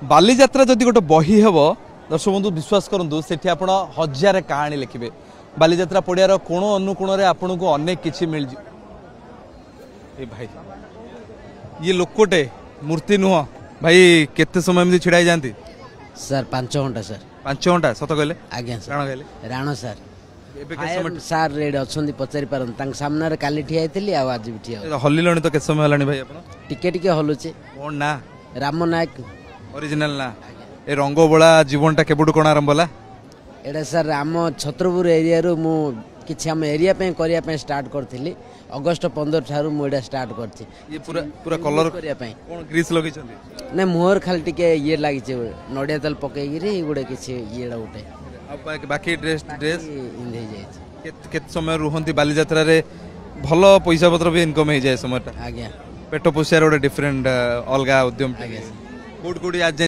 बालीजात्रा जदि गोटे बही हेब दर्शक बंधु विश्वास करूँ से हजार कहानी लिखे बालीजात्रा पड़ियार कोण अनुकोण आपन को अनेक किसी मिल भाई ये लोकटे मूर्ति नुह भाई केते समय छिड़ा जाती सर 5 घंटा सर 5 घंटा सत कहले आज्ञा सर राण कहले राण सर सार रेड अच्छा पचारि पारन सामने काली ठिया आज भी ठिया हल्लिलणी तो केते समय हलानी भाई अपन टिके हलुचे कोन ना राम नायक ओरिजिनल ना ए रंग बोला जीवनटा केबुड कोन आरंभ होला एडा सर आम छत्रपुर एरिया रु मु किछि हम एरिया पे करिया पे स्टार्ट करथिली अगस्त 15 ठारू मु एडा स्टार्ट करछि ये पूरा पूरा कलर करिया पे कोन ग्रीस लगे छथि नै मोहर खाली टिके ये लागि छै नडिया तेल पकै गिरी गुडे किछि येडा उठे अब बाकी ड्रेस इंधे जाय छै केत समय रुहंती बालीजात्रा रे भलो पैसा पत्र भी इनकम हो जाए समय आज्ञा पेट पोषियार गोटे डिफरेंट अलगा उद्यम आज्ञा कोड आज